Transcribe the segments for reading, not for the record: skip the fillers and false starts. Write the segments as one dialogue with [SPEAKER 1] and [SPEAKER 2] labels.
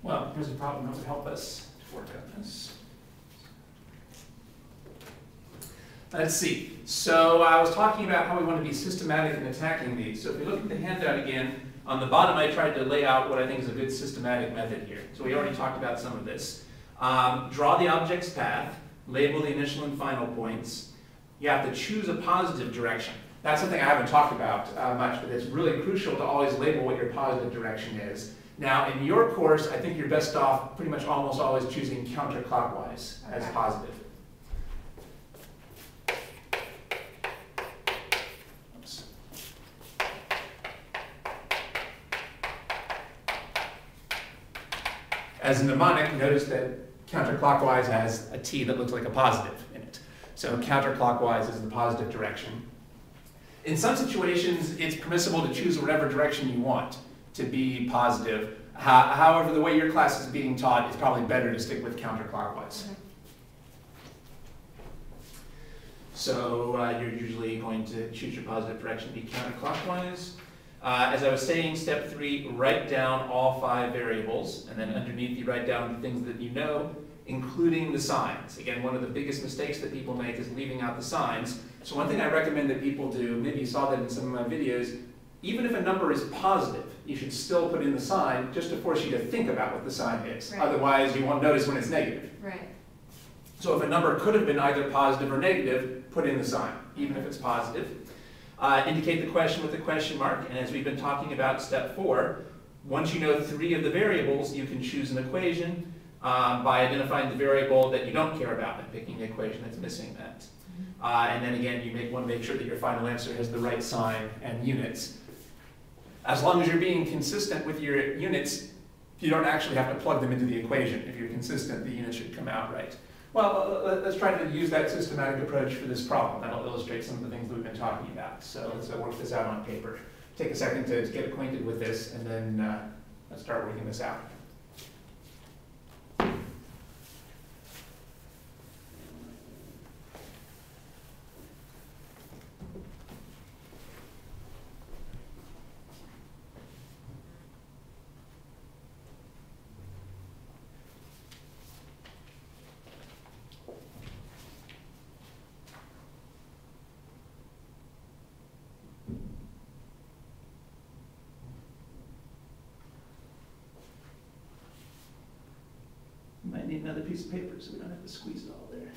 [SPEAKER 1] Well, here's a problem that would help us to work on this. Let's see. So I was talking about how we want to be systematic in attacking these. So if we look at the handout again, on the bottom I tried to lay out what I think is a good systematic method here. So we already talked about some of this. Draw the object's path, label the initial and final points. You have to choose a positive direction. That's something I haven't talked about much, but it's really crucial to always label what your positive direction is. Now, in your course, I think you're best off pretty much almost always choosing counterclockwise as positive. Oops. As a mnemonic, notice that counterclockwise has a T that looks like a positive in it. So counterclockwise is the positive direction. In some situations, it's permissible to choose whatever direction you want to be positive. However, the way your class is being taught, it's probably better to stick with counterclockwise. Okay. So you're usually going to choose your positive direction to be counterclockwise. As I was saying, step 3, write down all 5 variables, and then underneath you write down the things that you know, including the signs. Again, one of the biggest mistakes that people make is leaving out the signs. So one thing I recommend that people do, maybe you saw that in some of my videos, even if a number is positive, you should still put in the sign just to force you to think about what the sign is. Right. Otherwise, you won't notice when it's negative. Right. So if a number could have been either positive or negative, put in the sign, even if it's positive. Indicate the question with a question mark, and as we've been talking about step 4, once you know 3 of the variables, you can choose an equation by identifying the variable that you don't care about and picking the equation that's missing that. And then again, you want to make sure that your final answer has the right sign and units. As long as you're being consistent with your units, you don't actually have to plug them into the equation. If you're consistent, the units should come out right. Well, let's try to use that systematic approach for this problem. That'll illustrate some of the things that we've been talking about. So let's work this out on paper. Take a second to get acquainted with this, and then let's start working this out. Might need another piece of paper so we don't have to squeeze it all there.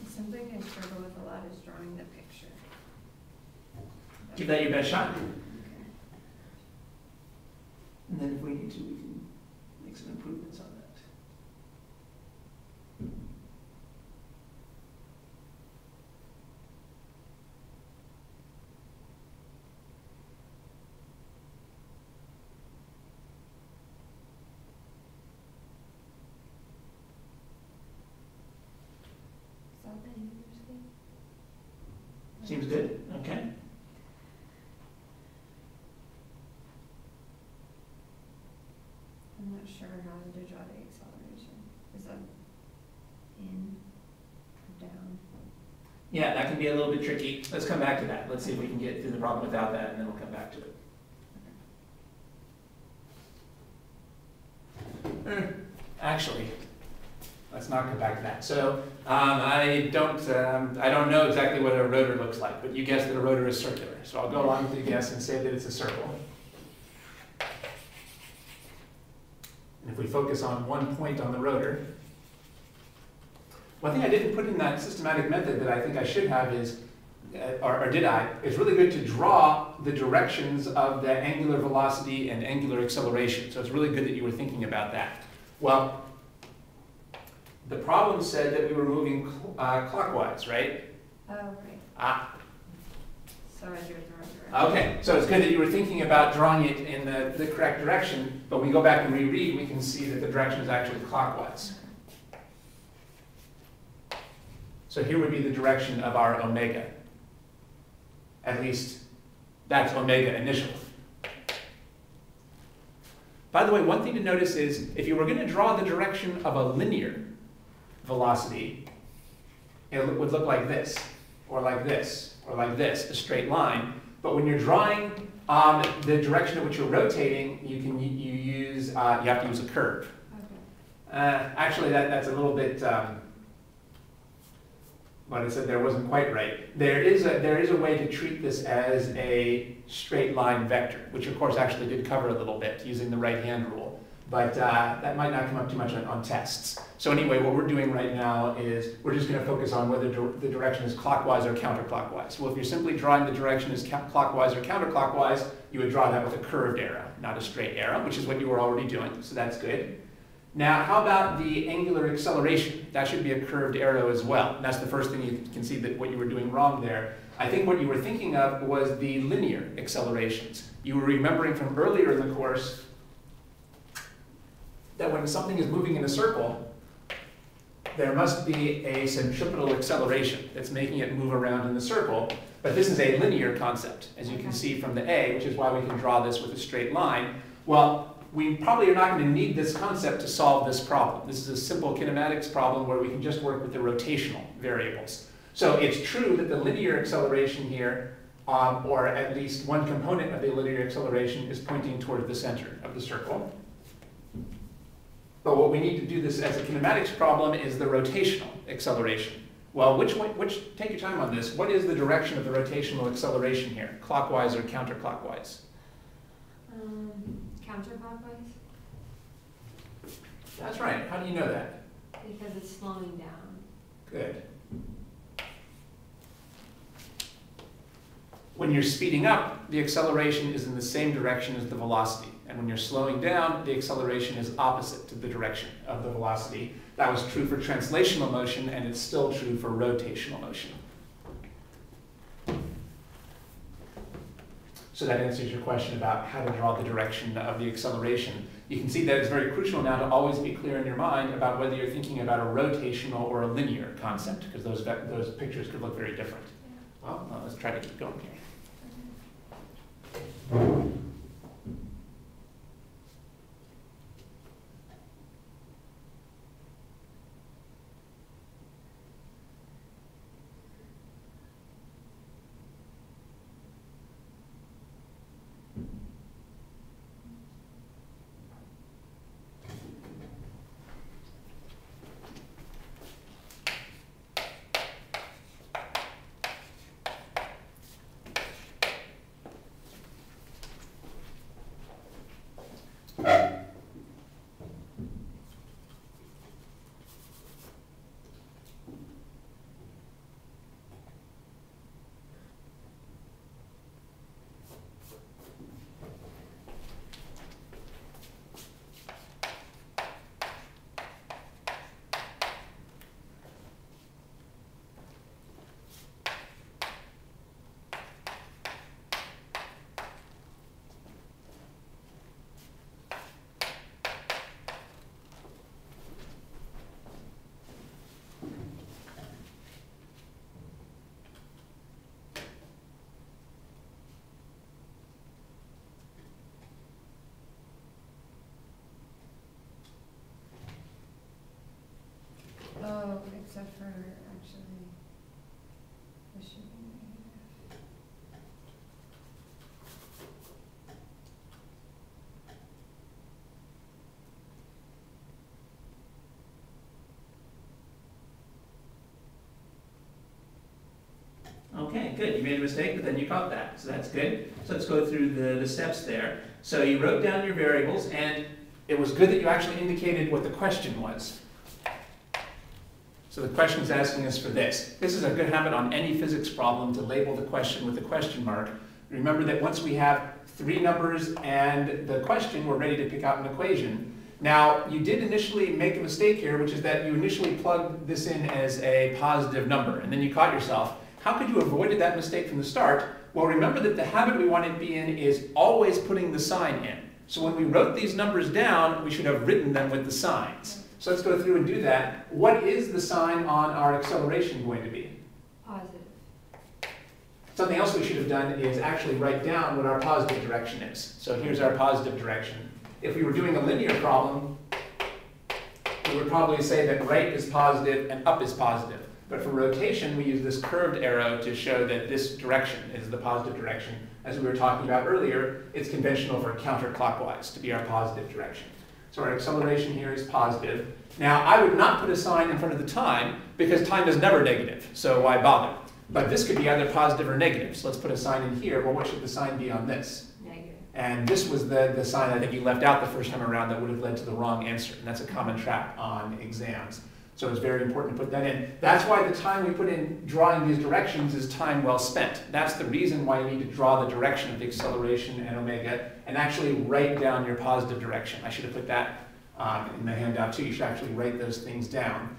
[SPEAKER 2] Something I struggle with a lot is drawing the picture.
[SPEAKER 1] Give that your best shot.
[SPEAKER 2] Okay.
[SPEAKER 1] And then if we need to, we can make some improvements on that. Seems good. Okay.
[SPEAKER 2] I'm not sure how to draw the acceleration. Is that in or down?
[SPEAKER 1] Yeah, that can be a little bit tricky. Let's come back to that. Let's see if we can get through the problem without that, and then we'll come back to it. Actually, let's not come back to that. So I don't know exactly what a rotor looks like, but you guessed that a rotor is circular. So I'll go along with your guess and say that it's a circle. And if we focus on one point on the rotor, one thing I didn't put in that systematic method that I think I should have is, or did I, it's really good to draw the directions of the angular velocity and angular acceleration. So it's really good that you were thinking about that. Well, the problem said that we were moving clockwise, right?
[SPEAKER 2] Oh, right.
[SPEAKER 1] Ah.
[SPEAKER 2] So I drew it the wrong direction.
[SPEAKER 1] Okay, so it's good that you were thinking about drawing it in the correct direction, but when we go back and reread, we can see that the direction is actually clockwise. So here would be the direction of our omega. At least that's omega initial. By the way, one thing to notice is if you were going to draw the direction of a linear velocity, it would look like this, or like this, or like this, a straight line. But when you're drawing the direction in which you're rotating, you have to use a curve.
[SPEAKER 2] Okay.
[SPEAKER 1] Actually, that's a little bit. What I said there wasn't quite right. There is a way to treat this as a straight line vector, which of course actually did cover a little bit using the right hand rule. But that might not come up too much on tests. So anyway, what we're doing right now is we're just going to focus on whether the direction is clockwise or counterclockwise. Well, if you're simply drawing the direction as clockwise or counterclockwise, you would draw that with a curved arrow, not a straight arrow, which is what you were already doing. So that's good. Now, how about the angular acceleration? That should be a curved arrow as well. And that's the first thing you can see that what you were doing wrong there. I think what you were thinking of was the linear accelerations. You were remembering from earlier in the course that when something is moving in a circle, there must be a centripetal acceleration that's making it move around in the circle. But this is a linear concept, as you can see from the A, which is why we can draw this with a straight line. Well, we probably are not going to need this concept to solve this problem. This is a simple kinematics problem where we can just work with the rotational variables. So it's true that the linear acceleration here, or at least one component of the linear acceleration, is pointing toward the center of the circle. But what we need to do this as a kinematics problem is the rotational acceleration. Well, take your time on this. What is the direction of the rotational acceleration here? Clockwise or counterclockwise?
[SPEAKER 2] Counterclockwise?
[SPEAKER 1] That's right. How do you know that?
[SPEAKER 2] Because it's slowing down.
[SPEAKER 1] Good. When you're speeding up, the acceleration is in the same direction as the velocity. And when you're slowing down, the acceleration is opposite to the direction of the velocity. That was true for translational motion, and it's still true for rotational motion. So that answers your question about how to draw the direction of the acceleration. You can see that it's very crucial now to always be clear in your mind about whether you're thinking about a rotational or a linear concept, because those pictures could look very different. Well, let's try to keep going here.
[SPEAKER 2] Oh, except for actually, this should be negative.
[SPEAKER 1] Okay, good. You made a mistake, but then you caught that. So that's good. So let's go through the steps there. So you wrote down your variables, and it was good that you actually indicated what the question was. So the question is asking us for this. This is a good habit on any physics problem to label the question with a question mark. Remember that once we have three numbers and the question, we're ready to pick out an equation. Now, you did initially make a mistake here, which is that you initially plugged this in as a positive number, and then you caught yourself. How could you have avoided that mistake from the start? Well, remember that the habit we want to be in is always putting the sign in. So when we wrote these numbers down, we should have written them with the signs. So let's go through and do that. What is the sign on our acceleration going to be?
[SPEAKER 2] Positive.
[SPEAKER 1] Something else we should have done is actually write down what our positive direction is. So here's our positive direction. If we were doing a linear problem, we would probably say that right is positive and up is positive. But for rotation, we use this curved arrow to show that this direction is the positive direction. As we were talking about earlier, it's conventional for counterclockwise to be our positive direction. So our acceleration here is positive. Now, I would not put a sign in front of the time because time is never negative, so why bother? But this could be either positive or negative. So let's put a sign in here. Well, what should the sign be on this?
[SPEAKER 2] Negative.
[SPEAKER 1] And this was the sign I think you left out the first time around that would have led to the wrong answer. And that's a common trap on exams. So it's very important to put that in. That's why the time we put in drawing these directions is time well spent. That's the reason why you need to draw the direction of the acceleration and omega and actually write down your positive direction. I should have put that in the handout too. You should actually write those things down.